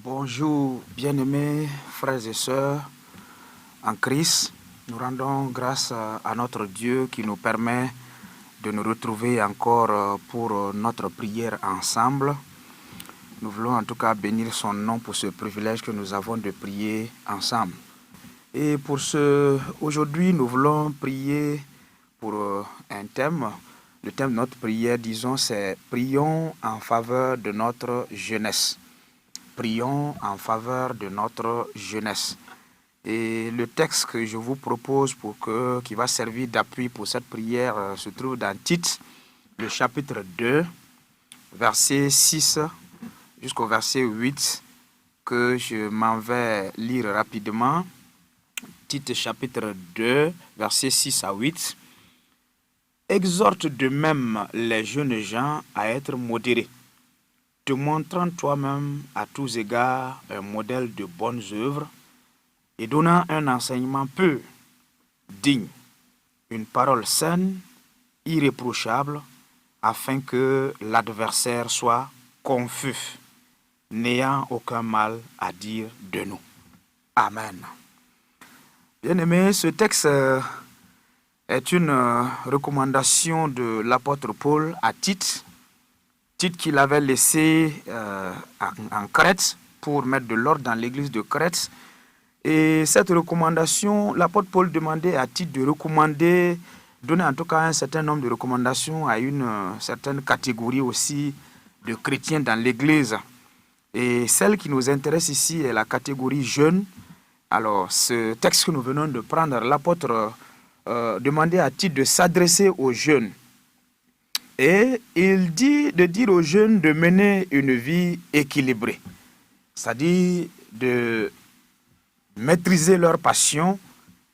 Bonjour, bien-aimés frères et sœurs en Christ. Nous rendons grâce à notre Dieu qui nous permet de nous retrouver encore pour notre prière ensemble. Nous voulons en tout cas bénir son nom pour ce privilège que nous avons de prier ensemble. Et pour aujourd'hui, nous voulons prier pour un thème. Le thème de notre prière, disons, c'est « Prions en faveur de notre jeunesse ». Prions en faveur de notre jeunesse. Et le texte que je vous propose qui va servir d'appui pour cette prière se trouve dans Tite, le chapitre 2, verset 6 jusqu'au verset 8, que je m'en vais lire rapidement. Tite chapitre 2, verset 6 à 8. Exhorte de même les jeunes gens à être modérés, te montrant toi-même à tous égards un modèle de bonnes œuvres et donnant un enseignement peu digne, une parole saine, irréprochable, afin que l'adversaire soit confus, n'ayant aucun mal à dire de nous. Amen. Bien-aimés, ce texte est une recommandation de l'apôtre Paul à Tite, qu'il avait laissé en Crète pour mettre de l'ordre dans l'église de Crète. Et cette recommandation, l'apôtre Paul demandait à Tite de recommander, donner en tout cas un certain nombre de recommandations à une certaine catégorie aussi de chrétiens dans l'église. Et celle qui nous intéresse ici est la catégorie jeune. Alors, ce texte que nous venons de prendre, l'apôtre demandait à Tite de s'adresser aux jeunes. Et il dit de dire aux jeunes de mener une vie équilibrée, c'est-à-dire de maîtriser leur passion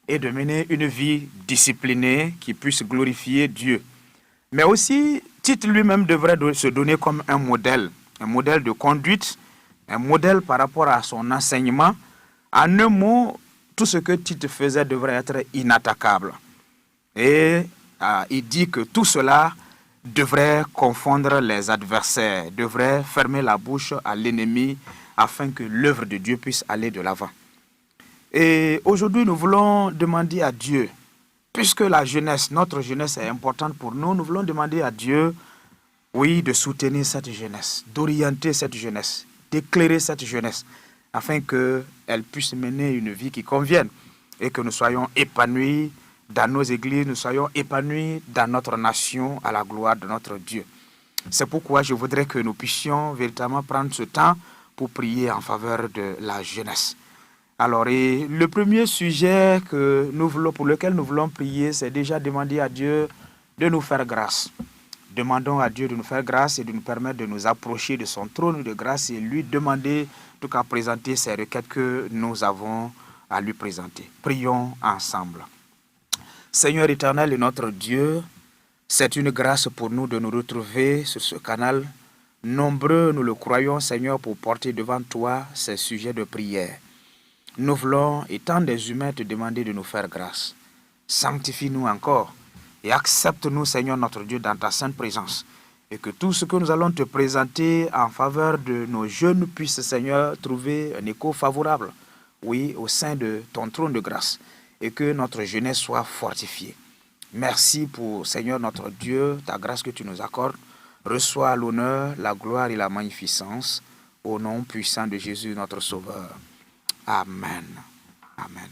et de mener une vie disciplinée qui puisse glorifier Dieu. Mais aussi, Tite lui-même devrait se donner comme un modèle de conduite, un modèle par rapport à son enseignement. En un mot, tout ce que Tite faisait devrait être inattaquable. Et il dit que tout cela devrait confondre les adversaires, devrait fermer la bouche à l'ennemi afin que l'œuvre de Dieu puisse aller de l'avant. Et aujourd'hui, nous voulons demander à Dieu, puisque la jeunesse, notre jeunesse est importante pour nous, nous voulons demander à Dieu, oui, de soutenir cette jeunesse, d'orienter cette jeunesse, d'éclairer cette jeunesse, afin qu'elle puisse mener une vie qui convienne et que nous soyons épanouis dans nos églises, nous soyons épanouis dans notre nation à la gloire de notre Dieu. C'est pourquoi je voudrais que nous puissions véritablement prendre ce temps pour prier en faveur de la jeunesse. Alors, et le premier sujet pour lequel nous voulons prier, c'est déjà demander à Dieu de nous faire grâce. Demandons à Dieu de nous faire grâce et de nous permettre de nous approcher de son trône de grâce et lui demander, en tout cas, présenter ces requêtes que nous avons à lui présenter. Prions ensemble. Seigneur éternel et notre Dieu, c'est une grâce pour nous de nous retrouver sur ce canal. Nombreux, nous le croyons, Seigneur, pour porter devant toi ces sujets de prière. Nous voulons, étant des humains, te demander de nous faire grâce. Sanctifie-nous encore et accepte-nous, Seigneur notre Dieu, dans ta sainte présence. Et que tout ce que nous allons te présenter en faveur de nos jeunes puisse, Seigneur, trouver un écho favorable, oui, au sein de ton trône de grâce. Et que notre jeunesse soit fortifiée. Merci pour, Seigneur notre Dieu, ta grâce que tu nous accordes. Reçois l'honneur, la gloire et la magnificence au nom puissant de Jésus, notre Sauveur. Amen. Amen.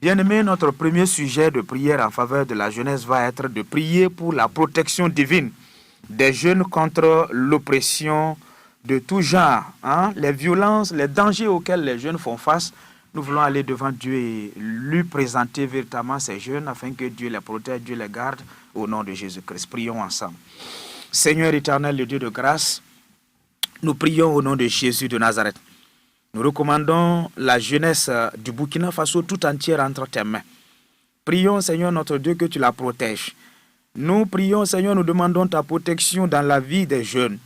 Bien-aimés, notre premier sujet de prière en faveur de la jeunesse va être de prier pour la protection divine des jeunes contre l'oppression de tout genre, les violences, les dangers auxquels les jeunes font face. Nous voulons aller devant Dieu et lui présenter véritablement ces jeunes afin que Dieu les protège, Dieu les garde au nom de Jésus-Christ. Prions ensemble. Seigneur éternel, le Dieu de grâce, nous prions au nom de Jésus de Nazareth. Nous recommandons la jeunesse du Burkina Faso tout entière entre tes mains. Prions, Seigneur notre Dieu, que tu la protèges. Nous prions, Seigneur, nous demandons ta protection dans la vie des jeunes.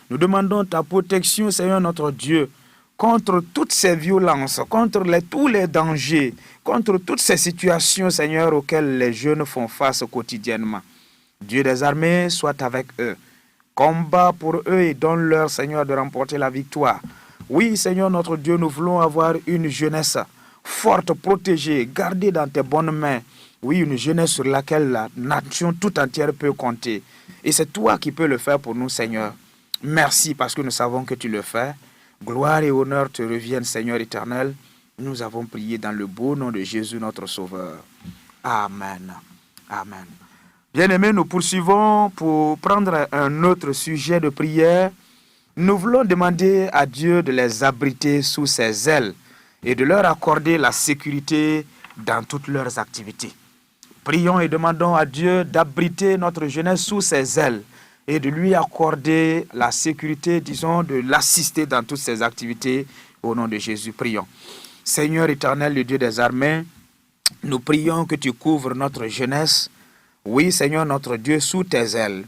Nous demandons ta protection, Seigneur notre Dieu, contre toutes ces violences, contre tous les dangers, contre toutes ces situations, Seigneur, auxquelles les jeunes font face quotidiennement. Dieu des armées, soit avec eux. Combat pour eux et donne-leur, Seigneur, de remporter la victoire. Oui, Seigneur notre Dieu, nous voulons avoir une jeunesse forte, protégée, gardée dans tes bonnes mains. Oui, une jeunesse sur laquelle la nation tout entière peut compter. Et c'est toi qui peux le faire pour nous, Seigneur. Merci parce que nous savons que tu le fais. Gloire et honneur te reviennent, Seigneur éternel. Nous avons prié dans le beau nom de Jésus, notre Sauveur. Amen. Amen. Bien-aimés, nous poursuivons pour prendre un autre sujet de prière. Nous voulons demander à Dieu de les abriter sous ses ailes et de leur accorder la sécurité dans toutes leurs activités. Prions et demandons à Dieu d'abriter notre jeunesse sous ses ailes et de lui accorder la sécurité, disons, de l'assister dans toutes ses activités. Au nom de Jésus, prions. Seigneur éternel, le Dieu des armées, nous prions que tu couvres notre jeunesse. Oui, Seigneur notre Dieu, sous tes ailes.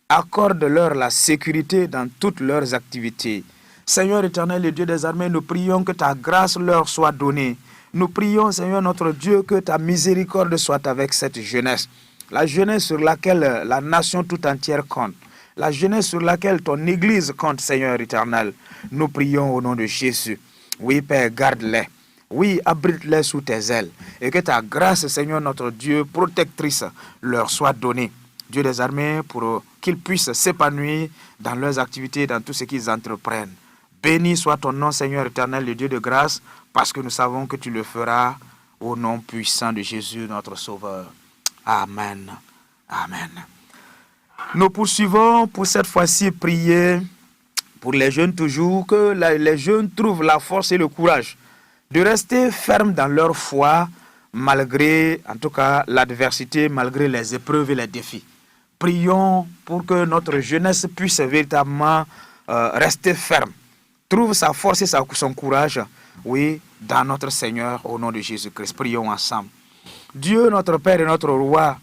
Accorde-leur la sécurité dans toutes leurs activités. Seigneur éternel, le Dieu des armées, nous prions que ta grâce leur soit donnée. Nous prions, Seigneur notre Dieu, que ta miséricorde soit avec cette jeunesse. La jeunesse sur laquelle la nation tout entière compte. La jeunesse sur laquelle ton Église compte, Seigneur éternel. Nous prions au nom de Jésus. Oui, Père, garde-les. Oui, abrite-les sous tes ailes. Et que ta grâce, Seigneur notre Dieu, protectrice, leur soit donnée. Dieu des armées, pour qu'ils puissent s'épanouir dans leurs activités, dans tout ce qu'ils entreprennent. Béni soit ton nom, Seigneur éternel, le Dieu de grâce, parce que nous savons que tu le feras au nom puissant de Jésus, notre Sauveur. Amen. Amen. Nous poursuivons pour cette fois-ci prier pour les jeunes toujours, que les jeunes trouvent la force et le courage de rester fermes dans leur foi, malgré, en tout cas, l'adversité, malgré les épreuves et les défis. Prions pour que notre jeunesse puisse véritablement rester ferme. Trouve sa force et son courage, oui, dans notre Seigneur, au nom de Jésus-Christ. Prions ensemble. Dieu, notre Père et notre Roi,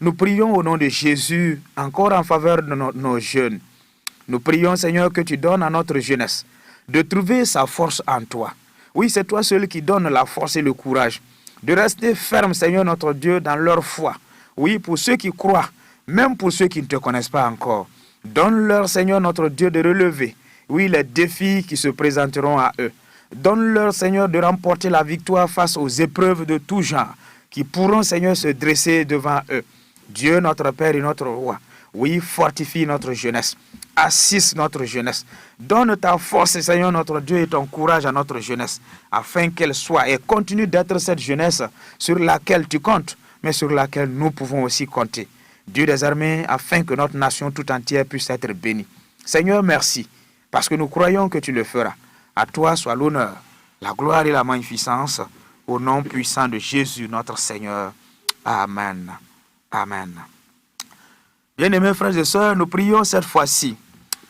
nous prions au nom de Jésus, encore en faveur de nos jeunes. Nous prions, Seigneur, que tu donnes à notre jeunesse de trouver sa force en toi. Oui, c'est toi seul qui donne la force et le courage de rester ferme, Seigneur, notre Dieu, dans leur foi. Oui, pour ceux qui croient, même pour ceux qui ne te connaissent pas encore. Donne-leur, Seigneur, notre Dieu, de relever, oui, les défis qui se présenteront à eux. Donne-leur, Seigneur, de remporter la victoire face aux épreuves de tout genre qui pourront, Seigneur, se dresser devant eux. Dieu, notre Père et notre Roi, oui, fortifie notre jeunesse. Assiste notre jeunesse. Donne ta force, Seigneur, notre Dieu, et ton courage à notre jeunesse, afin qu'elle soit et continue d'être cette jeunesse sur laquelle tu comptes, mais sur laquelle nous pouvons aussi compter. Dieu des armées, afin que notre nation tout entière puisse être bénie. Seigneur, merci, parce que nous croyons que tu le feras. À toi soit l'honneur, la gloire et la magnificence, au nom puissant de Jésus, notre Seigneur. Amen. Amen. Bien-aimés frères et sœurs, nous prions cette fois-ci.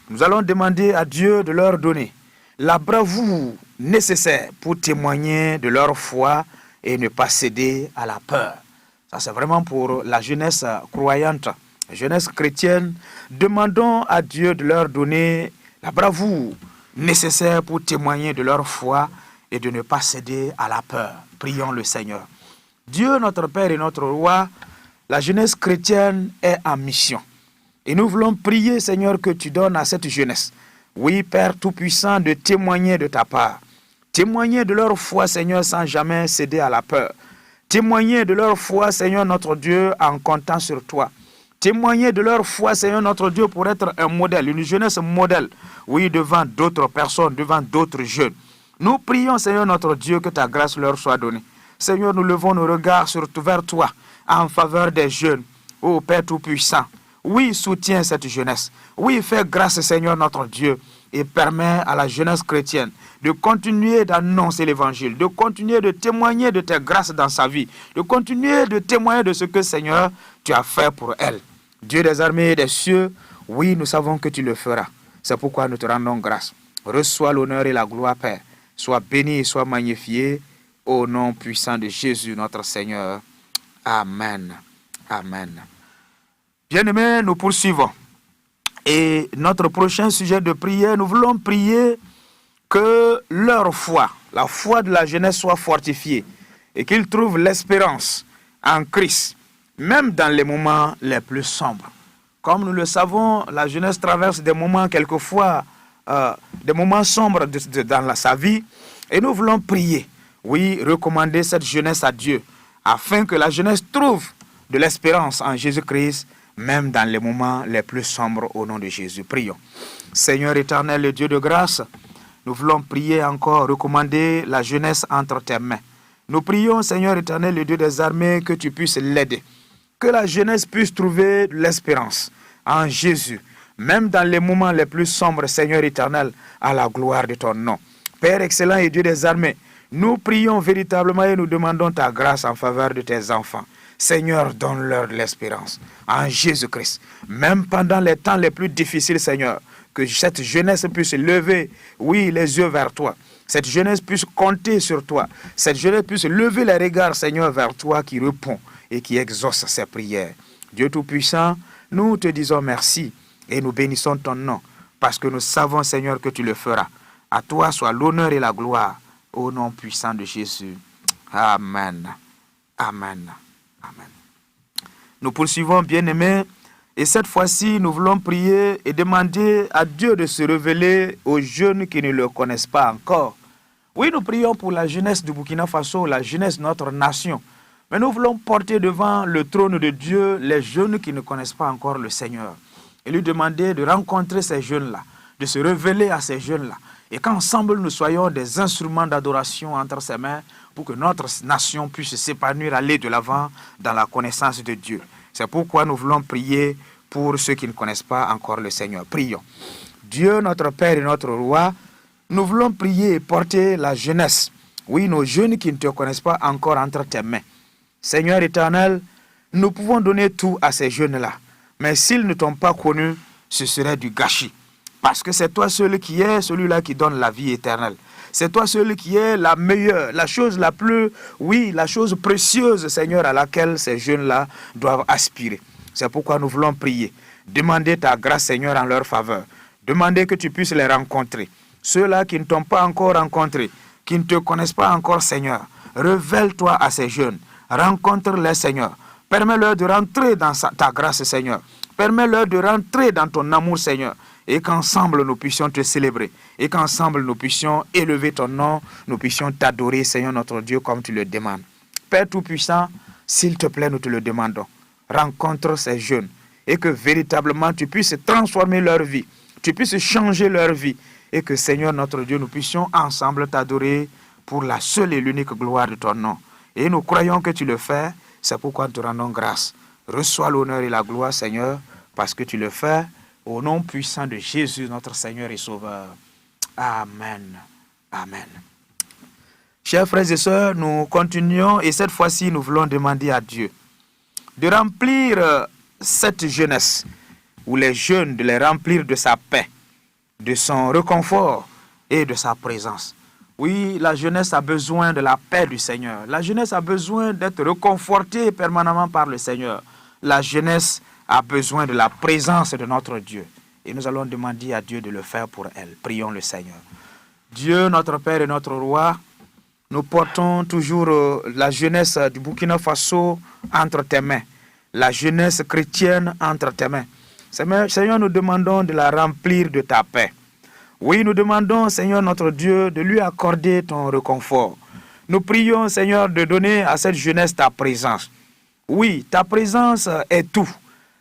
Nous allons demander à Dieu de leur donner la bravoure nécessaire pour témoigner de leur foi et ne pas céder à la peur. Ça, c'est vraiment pour la jeunesse croyante, la jeunesse chrétienne. Demandons à Dieu de leur donner la bravoure nécessaire pour témoigner de leur foi et de ne pas céder à la peur. Prions le Seigneur. Dieu, notre Père et notre Roi, la jeunesse chrétienne est en mission. Et nous voulons prier, Seigneur, que tu donnes à cette jeunesse, oui, Père Tout-Puissant, de témoigner de ta part. Témoigner de leur foi, Seigneur, sans jamais céder à la peur. Témoigner de leur foi, Seigneur, notre Dieu, en comptant sur toi. Témoigner de leur foi, Seigneur, notre Dieu, pour être un modèle, une jeunesse modèle, oui, devant d'autres personnes, devant d'autres jeunes. Nous prions, Seigneur, notre Dieu, que ta grâce leur soit donnée. Seigneur, nous levons nos regards vers toi, en faveur des jeunes. Ô Père Tout-Puissant, oui, soutiens cette jeunesse. Oui, fais grâce, Seigneur notre Dieu, et permets à la jeunesse chrétienne de continuer d'annoncer l'évangile, de continuer de témoigner de tes grâces dans sa vie, de continuer de témoigner de ce que, Seigneur, tu as fait pour elle. Dieu des armées et des cieux, oui, nous savons que tu le feras. C'est pourquoi nous te rendons grâce. Reçois l'honneur et la gloire, Père. Sois béni et sois magnifié au nom puissant de Jésus, notre Seigneur. Amen. Amen. Bien-aimés, nous poursuivons. Et notre prochain sujet de prière, nous voulons prier que leur foi, la foi de la jeunesse soit fortifiée et qu'ils trouvent l'espérance en Christ, même dans les moments les plus sombres. Comme nous le savons, la jeunesse traverse des moments quelquefois des moments sombres dans sa vie. Et nous voulons prier, oui, recommander cette jeunesse à Dieu, afin que la jeunesse trouve de l'espérance en Jésus-Christ, même dans les moments les plus sombres au nom de Jésus. Prions. Seigneur éternel, le Dieu de grâce, nous voulons prier encore, recommander la jeunesse entre tes mains. Nous prions, Seigneur éternel, le Dieu des armées, que tu puisses l'aider. Que la jeunesse puisse trouver de l'espérance en Jésus, même dans les moments les plus sombres, Seigneur éternel, à la gloire de ton nom. Père excellent et Dieu des armées, nous prions véritablement et nous demandons ta grâce en faveur de tes enfants. Seigneur, donne-leur de l'espérance en Jésus-Christ. Même pendant les temps les plus difficiles, Seigneur, que cette jeunesse puisse lever, oui, les yeux vers toi. Cette jeunesse puisse compter sur toi. Cette jeunesse puisse lever les regards, Seigneur, vers toi qui répond et qui exauce ses prières. Dieu Tout-Puissant, nous te disons merci et nous bénissons ton nom parce que nous savons, Seigneur, que tu le feras. À toi soit l'honneur et la gloire au nom puissant de Jésus. Amen. Amen. Amen. Nous poursuivons, bien-aimés, et cette fois-ci, nous voulons prier et demander à Dieu de se révéler aux jeunes qui ne le connaissent pas encore. Oui, nous prions pour la jeunesse du Burkina Faso, la jeunesse de notre nation. Mais nous voulons porter devant le trône de Dieu les jeunes qui ne connaissent pas encore le Seigneur. Et lui demander de rencontrer ces jeunes-là, de se révéler à ces jeunes-là. Et qu'ensemble nous soyons des instruments d'adoration entre ses mains pour que notre nation puisse s'épanouir, aller de l'avant dans la connaissance de Dieu. C'est pourquoi nous voulons prier pour ceux qui ne connaissent pas encore le Seigneur. Prions. Dieu, notre Père et notre Roi, nous voulons prier et porter la jeunesse. Oui, nos jeunes qui ne te connaissent pas encore entre tes mains. Seigneur éternel, nous pouvons donner tout à ces jeunes-là. Mais s'ils ne t'ont pas connu, ce serait du gâchis. Parce que c'est toi celui qui est celui-là qui donne la vie éternelle. C'est toi celui qui est la meilleure, la chose la plus, oui, la chose précieuse, Seigneur, à laquelle ces jeunes-là doivent aspirer. C'est pourquoi nous voulons prier. Demander ta grâce, Seigneur, en leur faveur. Demander que tu puisses les rencontrer. Ceux-là qui ne t'ont pas encore rencontré, qui ne te connaissent pas encore, Seigneur, révèle-toi à ces jeunes. Rencontre-les, Seigneur. Permets-leur de rentrer dans ta grâce, Seigneur. Permets-leur de rentrer dans ton amour, Seigneur. Et qu'ensemble nous puissions te célébrer. Et qu'ensemble nous puissions élever ton nom. Nous puissions t'adorer, Seigneur notre Dieu, comme tu le demandes. Père Tout-Puissant, s'il te plaît, nous te le demandons. Rencontre ces jeunes. Et que véritablement tu puisses transformer leur vie. Tu puisses changer leur vie. Et que, Seigneur notre Dieu, nous puissions ensemble t'adorer pour la seule et l'unique gloire de ton nom. Et nous croyons que tu le fais. C'est pourquoi nous te rendons grâce. Reçois l'honneur et la gloire, Seigneur, parce que tu le fais. Au nom puissant de Jésus, notre Seigneur et Sauveur. Amen. Amen. Chers frères et sœurs, nous continuons et cette fois-ci, nous voulons demander à Dieu de remplir cette jeunesse, ou les jeunes, de les remplir de sa paix, de son réconfort et de sa présence. Oui, la jeunesse a besoin de la paix du Seigneur. La jeunesse a besoin d'être réconfortée permanemment par le Seigneur. La jeunesse a besoin de la présence de notre Dieu. Et nous allons demander à Dieu de le faire pour elle. Prions le Seigneur. Dieu, notre Père et notre Roi, nous portons toujours la jeunesse du Burkina Faso entre tes mains. La jeunesse chrétienne entre tes mains. Seigneur, nous demandons de la remplir de ta paix. Oui, nous demandons, Seigneur notre Dieu, de lui accorder ton réconfort. Nous prions, Seigneur, de donner à cette jeunesse ta présence. Oui, ta présence est tout.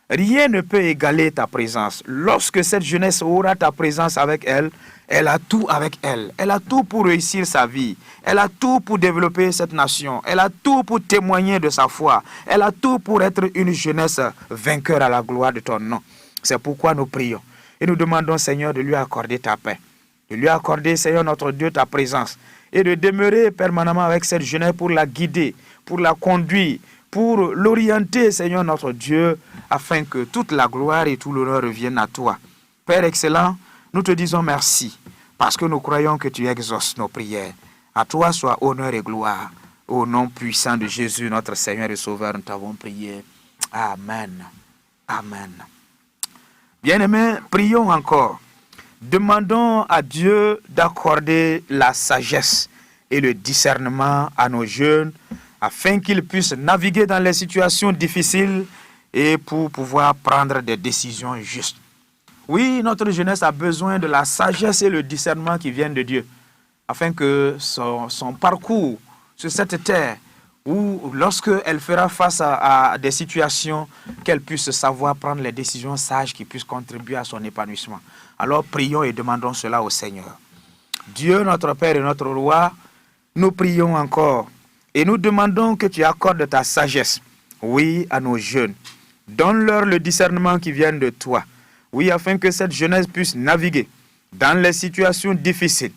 Rien ne peut égaler ta présence. Lorsque cette jeunesse aura ta présence avec elle, elle a tout avec elle. Elle a tout pour réussir sa vie. Elle a tout pour développer cette nation. Elle a tout pour témoigner de sa foi. Elle a tout pour être une jeunesse vainqueur à la gloire de ton nom. C'est pourquoi nous prions. Et nous demandons, Seigneur, de lui accorder ta paix. De lui accorder, Seigneur notre Dieu, ta présence. Et de demeurer permanemment avec cette jeunesse pour la guider, pour la conduire, pour l'orienter, Seigneur notre Dieu, afin que toute la gloire et tout l'honneur reviennent à toi. Père excellent, nous te disons merci, parce que nous croyons que tu exauces nos prières. À toi soit honneur et gloire. Au nom puissant de Jésus, notre Seigneur et Sauveur, nous t'avons prié. Amen. Amen. Bien-aimés, prions encore. Demandons à Dieu d'accorder la sagesse et le discernement à nos jeunes, afin qu'ils puissent naviguer dans les situations difficiles et pour pouvoir prendre des décisions justes. Oui, notre jeunesse a besoin de la sagesse et le discernement qui viennent de Dieu, afin que son parcours sur cette terre, ou lorsqu'elle fera face à des situations, qu'elle puisse savoir prendre les décisions sages qui puissent contribuer à son épanouissement. Alors prions et demandons cela au Seigneur. Dieu, notre Père et notre Roi, nous prions encore et nous demandons que tu accordes ta sagesse, oui, à nos jeunes. Donne-leur le discernement qui vient de toi, oui, afin que cette jeunesse puisse naviguer dans les situations difficiles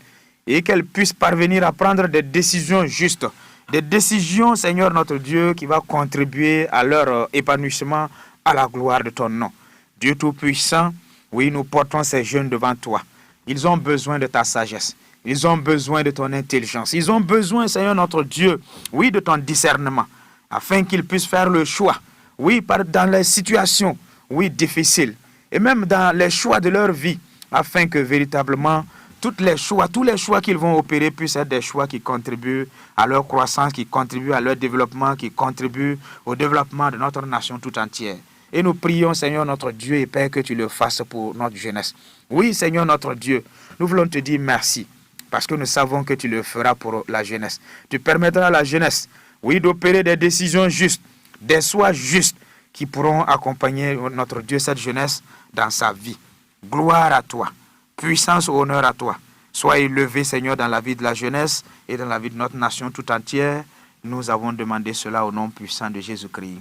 et qu'elle puisse parvenir à prendre des décisions justes, des décisions, Seigneur notre Dieu, qui vont contribuer à leur épanouissement, à la gloire de ton nom. Dieu Tout-Puissant, oui, nous portons ces jeunes devant toi. Ils ont besoin de ta sagesse. Ils ont besoin de ton intelligence. Ils ont besoin, Seigneur notre Dieu, oui, de ton discernement, afin qu'ils puissent faire le choix, oui, dans les situations, oui, difficiles, et même dans les choix de leur vie, afin que véritablement, tous les choix qu'ils vont opérer puissent être des choix qui contribuent à leur croissance, qui contribuent à leur développement, qui contribuent au développement de notre nation tout entière. Et nous prions, Seigneur notre Dieu et Père, que tu le fasses pour notre jeunesse. Oui, Seigneur notre Dieu, nous voulons te dire merci, parce que nous savons que tu le feras pour la jeunesse. Tu permettras à la jeunesse, oui, d'opérer des décisions justes, des choix justes, qui pourront accompagner notre Dieu, cette jeunesse, dans sa vie. Gloire à toi, puissance, honneur à toi. Sois élevé, Seigneur, dans la vie de la jeunesse et dans la vie de notre nation tout entière. Nous avons demandé cela au nom puissant de Jésus-Christ.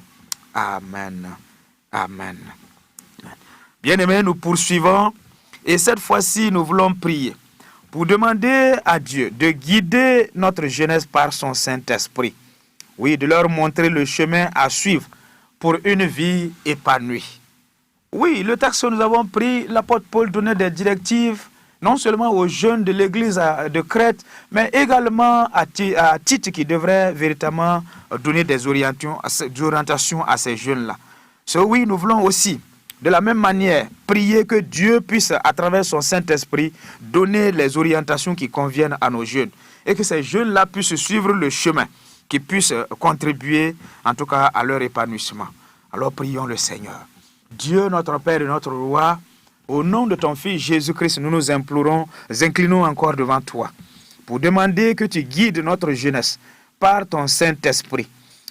Amen. Amen. Bien-aimés, nous poursuivons et cette fois-ci, nous voulons prier pour demander à Dieu de guider notre jeunesse par son Saint-Esprit. Oui, de leur montrer le chemin à suivre pour une vie épanouie. Oui, le texte que nous avons pris, l'apôtre Paul donnait des directives non seulement aux jeunes de l'église de Crète, mais également à Tite qui devrait véritablement donner des orientations à ces jeunes-là. Oui, nous voulons aussi, de la même manière, prier que Dieu puisse, à travers son Saint-Esprit, donner les orientations qui conviennent à nos jeunes et que ces jeunes-là puissent suivre le chemin, qui puissent contribuer, en tout cas, à leur épanouissement. Alors prions le Seigneur. Dieu, notre Père et notre Roi, au nom de ton Fils Jésus-Christ, nous nous inclinons encore devant toi pour demander que tu guides notre jeunesse par ton Saint-Esprit.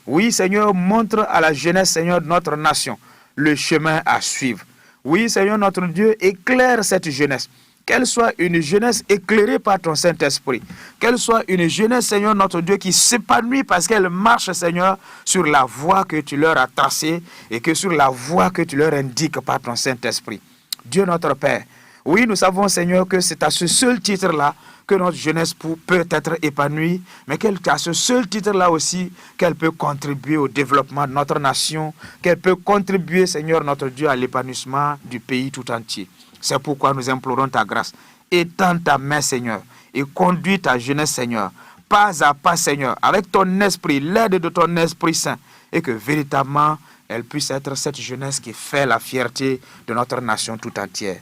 Oui, Seigneur, montre à la jeunesse, Seigneur, de notre nation, le chemin à suivre. Oui, Seigneur, notre Dieu, éclaire cette jeunesse. Qu'elle soit une jeunesse éclairée par ton Saint-Esprit. Qu'elle soit une jeunesse, Seigneur, notre Dieu, qui s'épanouit parce qu'elle marche, Seigneur, sur la voie que tu leur as tracée et que sur la voie que tu leur indiques par ton Saint-Esprit. Dieu notre Père, oui, nous savons, Seigneur, que c'est à ce seul titre-là que notre jeunesse peut être épanouie, mais qu'à ce seul titre-là aussi, qu'elle peut contribuer au développement de notre nation, qu'elle peut contribuer, Seigneur, notre Dieu, à l'épanouissement du pays tout entier. C'est pourquoi nous implorons ta grâce. Étends ta main, Seigneur, et conduis ta jeunesse, Seigneur, pas à pas, Seigneur, avec ton esprit, l'aide de ton Esprit Saint, et que véritablement, elle puisse être cette jeunesse qui fait la fierté de notre nation tout entière.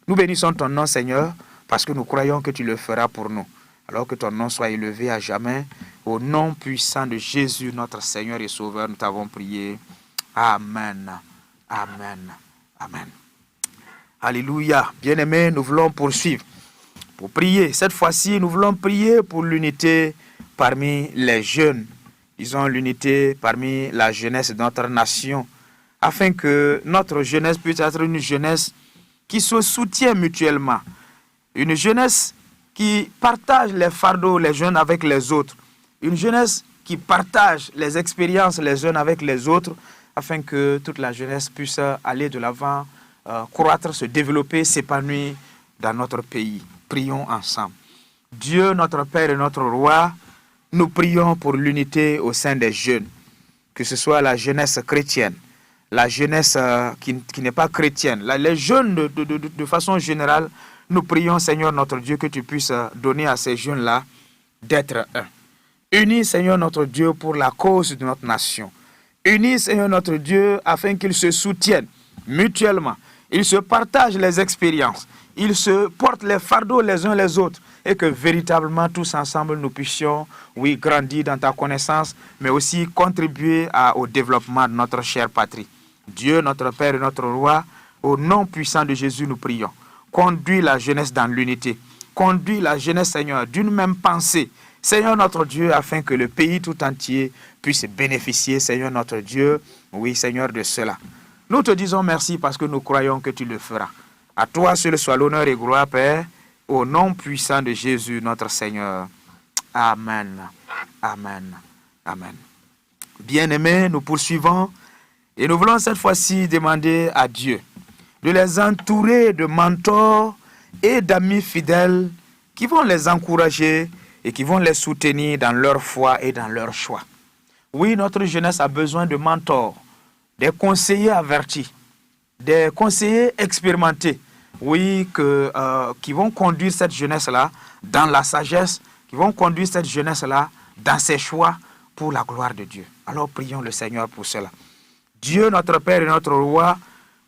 Nous bénissons ton nom, Seigneur, parce que nous croyons que tu le feras pour nous. Alors que ton nom soit élevé à jamais. Au nom puissant de Jésus, notre Seigneur et Sauveur, nous t'avons prié. Amen. Amen. Amen. Alléluia. Bien-aimés, nous voulons poursuivre pour prier. Cette fois-ci, nous voulons prier pour l'unité parmi les jeunes. Disons l'unité parmi la jeunesse de notre nation, afin que notre jeunesse puisse être une jeunesse qui se soutient mutuellement. Une jeunesse qui partage les fardeaux les uns avec les autres. Une jeunesse qui partage les expériences les uns avec les autres, afin que toute la jeunesse puisse aller de l'avant, croître, se développer, s'épanouir dans notre pays. Prions ensemble. Dieu, notre Père et notre Roi, nous prions pour l'unité au sein des jeunes, que ce soit la jeunesse chrétienne, la jeunesse qui n'est pas chrétienne, les jeunes de façon générale. Nous prions, Seigneur notre Dieu, que tu puisses donner à ces jeunes-là d'être un. Unis, Seigneur notre Dieu, pour la cause de notre nation. Unis, Seigneur notre Dieu, afin qu'ils se soutiennent mutuellement. Ils se partagent les expériences. Ils se portent les fardeaux les uns les autres. Et que véritablement, tous ensemble, nous puissions, oui, grandir dans ta connaissance, mais aussi contribuer au développement de notre chère patrie. Dieu, notre Père et notre Roi, Au nom puissant de Jésus, nous prions. Conduis la jeunesse dans l'unité. Conduis la jeunesse, Seigneur, d'une même pensée. Seigneur notre Dieu, afin que le pays tout entier puisse bénéficier, Seigneur notre Dieu, oui, Seigneur, de cela. Nous te disons merci parce que nous croyons que tu le feras. À toi seul soit l'honneur et gloire, Père, au nom puissant de Jésus, notre Seigneur. Amen. Amen. Amen. Bien-aimés, nous poursuivons et nous voulons cette fois-ci demander à Dieu de les entourer de mentors et d'amis fidèles qui vont les encourager et qui vont les soutenir dans leur foi et dans leur choix. Oui, notre jeunesse a besoin de mentors, des conseillers avertis, des conseillers expérimentés, oui, qui vont conduire cette jeunesse-là dans la sagesse, qui vont conduire cette jeunesse-là dans ses choix pour la gloire de Dieu. Alors prions le Seigneur pour cela. Dieu, notre Père et notre Roi,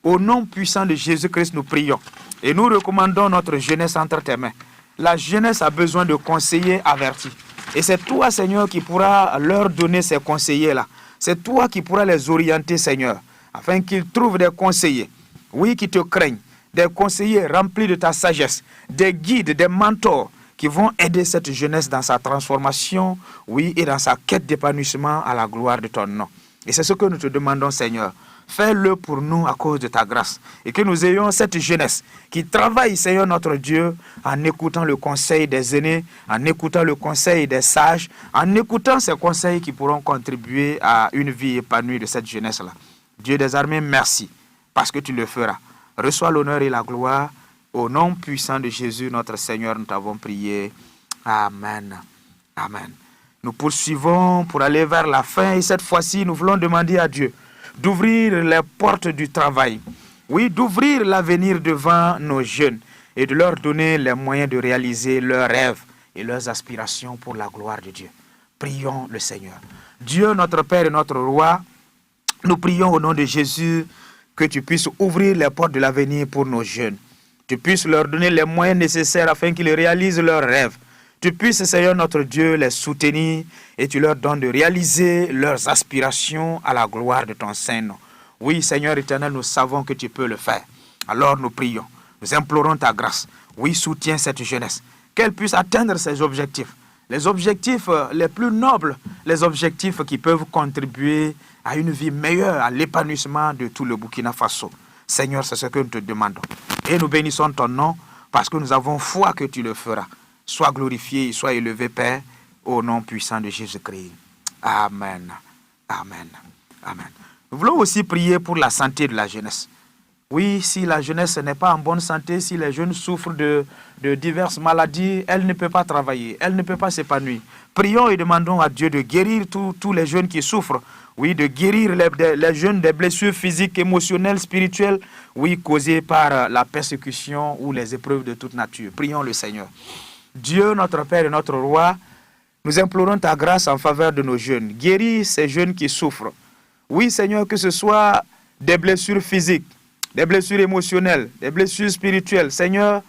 au nom puissant de Jésus-Christ, nous prions et nous recommandons notre jeunesse entre tes mains. La jeunesse a besoin de conseillers avertis. Et c'est toi, Seigneur, qui pourras leur donner ces conseillers-là. C'est toi qui pourras les orienter, Seigneur, afin qu'ils trouvent des conseillers, oui, qui te craignent, des conseillers remplis de ta sagesse, des guides, des mentors qui vont aider cette jeunesse dans sa transformation, oui, et dans sa quête d'épanouissement à la gloire de ton nom. Et c'est ce que nous te demandons, Seigneur. Fais-le pour nous à cause de ta grâce. Et que nous ayons cette jeunesse qui travaille, Seigneur notre Dieu, en écoutant le conseil des aînés, en écoutant le conseil des sages, en écoutant ces conseils qui pourront contribuer à une vie épanouie de cette jeunesse-là. Dieu des armées, merci, parce que tu le feras. Reçois l'honneur et la gloire. Au nom puissant de Jésus, notre Seigneur, nous t'avons prié. Amen. Amen. Nous poursuivons pour aller vers la fin et cette fois-ci, nous voulons demander à Dieu d'ouvrir les portes du travail. Oui, d'ouvrir l'avenir devant nos jeunes et de leur donner les moyens de réaliser leurs rêves et leurs aspirations pour la gloire de Dieu. Prions le Seigneur. Dieu, notre Père et notre Roi, nous prions au nom de Jésus que tu puisses ouvrir les portes de l'avenir pour nos jeunes. Tu puisses leur donner les moyens nécessaires afin qu'ils réalisent leurs rêves. Tu puisses, Seigneur notre Dieu, les soutenir et tu leur donnes de réaliser leurs aspirations à la gloire de ton Saint-Nom. Oui, Seigneur éternel, nous savons que tu peux le faire. Alors nous prions, nous implorons ta grâce. Oui, soutiens cette jeunesse, qu'elle puisse atteindre ses objectifs. Les objectifs les plus nobles, les objectifs qui peuvent contribuer à une vie meilleure, à l'épanouissement de tout le Burkina Faso. Seigneur, c'est ce que nous te demandons. Et nous bénissons ton nom parce que nous avons foi que tu le feras. Sois glorifié et sois élevé, Père, au nom puissant de Jésus-Christ. Amen. Amen. Amen. Nous voulons aussi prier pour la santé de la jeunesse. Oui, si la jeunesse n'est pas en bonne santé, si les jeunes souffrent de diverses maladies, elle ne peut pas travailler, elle ne peut pas s'épanouir. Prions et demandons à Dieu de guérir tous les jeunes qui souffrent. Oui, de guérir les jeunes des blessures physiques, émotionnelles, spirituelles, oui, causées par la persécution ou les épreuves de toute nature. Prions le Seigneur. Dieu, notre Père et notre Roi, nous implorons ta grâce en faveur de nos jeunes. Guéris ces jeunes qui souffrent. Oui, Seigneur, que ce soit des blessures physiques, des blessures émotionnelles, des blessures spirituelles, Seigneur,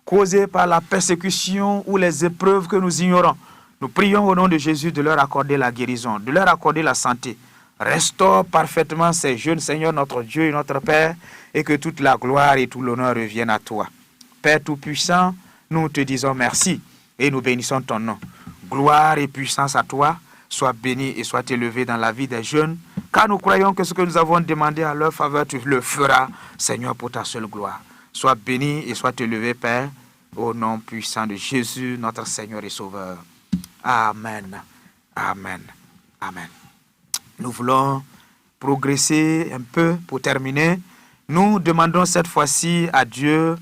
causées par la persécution ou les épreuves que nous ignorons. Nous prions au nom de Jésus de leur accorder la guérison, de leur accorder la santé. Restaure parfaitement ces jeunes, Seigneur, notre Dieu et notre Père, et que toute la gloire et tout l'honneur reviennent à toi. Père Tout-Puissant, nous te disons merci et nous bénissons ton nom. Gloire et puissance à toi, sois béni et sois élevé dans la vie des jeunes, car nous croyons que ce que nous avons demandé à leur faveur, tu le feras, Seigneur, pour ta seule gloire. Sois béni et sois élevé, Père, au nom puissant de Jésus, notre Seigneur et Sauveur. Amen. Amen. Amen. Nous voulons progresser un peu pour terminer. Nous demandons cette fois-ci à Dieu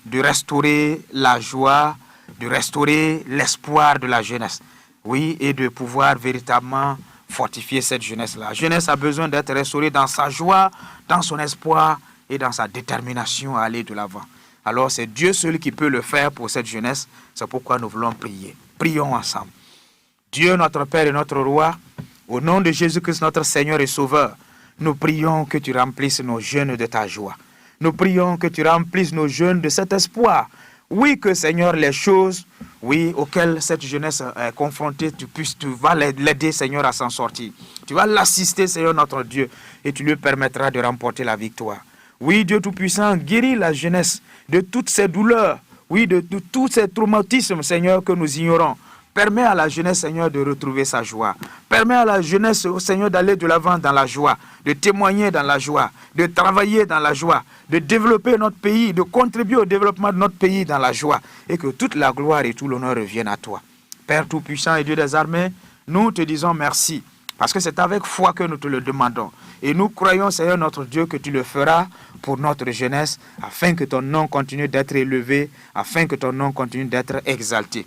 de restaurer la joie, de restaurer l'espoir de la jeunesse. Oui, et de pouvoir véritablement fortifier cette jeunesse-là. La jeunesse a besoin d'être restaurée dans sa joie, dans son espoir et dans sa détermination à aller de l'avant. Alors c'est Dieu seul qui peut le faire pour cette jeunesse. C'est pourquoi nous voulons prier. Prions ensemble. Dieu, notre Père et notre Roi, au nom de Jésus-Christ, notre Seigneur et Sauveur, nous prions que tu remplisses nos jeunes de ta joie. Nous prions que tu remplisses nos jeunes de cet espoir. Oui, que Seigneur, les choses, oui, auxquelles cette jeunesse est confrontée, tu vas l'aider, Seigneur, à s'en sortir. Tu vas l'assister, Seigneur, notre Dieu, et tu lui permettras de remporter la victoire. Oui, Dieu Tout-Puissant, guéris la jeunesse de toutes ces douleurs, oui, de tous ces traumatismes, Seigneur, que nous ignorons. Permets à la jeunesse, Seigneur, de retrouver sa joie. Permets à la jeunesse, Seigneur, d'aller de l'avant dans la joie, de témoigner dans la joie, de travailler dans la joie, de développer notre pays, de contribuer au développement de notre pays dans la joie, et que toute la gloire et tout l'honneur reviennent à toi. Père Tout-Puissant et Dieu des armées, nous te disons merci, parce que c'est avec foi que nous te le demandons. Et nous croyons, Seigneur notre Dieu, que tu le feras pour notre jeunesse, afin que ton nom continue d'être élevé, afin que ton nom continue d'être exalté.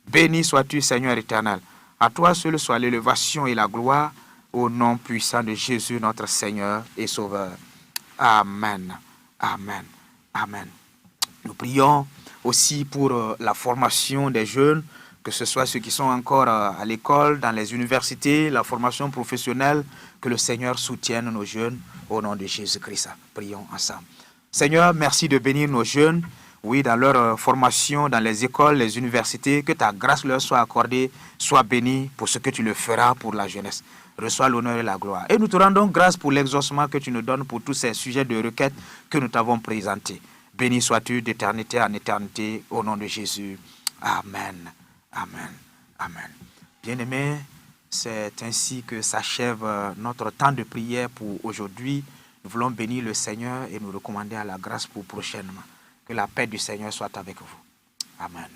Béni sois-tu, Seigneur éternel. À toi seul soit l'élévation et la gloire, au nom puissant de Jésus, notre Seigneur et Sauveur. Amen. Amen. Amen. Nous prions aussi pour la formation des jeunes, que ce soit ceux qui sont encore à l'école, dans les universités, la formation professionnelle, que le Seigneur soutienne nos jeunes au nom de Jésus-Christ. Prions ensemble. Seigneur, merci de bénir nos jeunes, oui, dans leur formation, dans les écoles, les universités, que ta grâce leur soit accordée, soit bénie pour ce que tu le feras pour la jeunesse. Reçois l'honneur et la gloire. Et nous te rendons grâce pour l'exaucement que tu nous donnes pour tous ces sujets de requête que nous t'avons présentés. Béni sois-tu d'éternité en éternité, au nom de Jésus. Amen. Amen. Amen. Bien-aimés, c'est ainsi que s'achève notre temps de prière pour aujourd'hui. Nous voulons bénir le Seigneur et nous recommander à la grâce pour prochainement. Que la paix du Seigneur soit avec vous. Amen.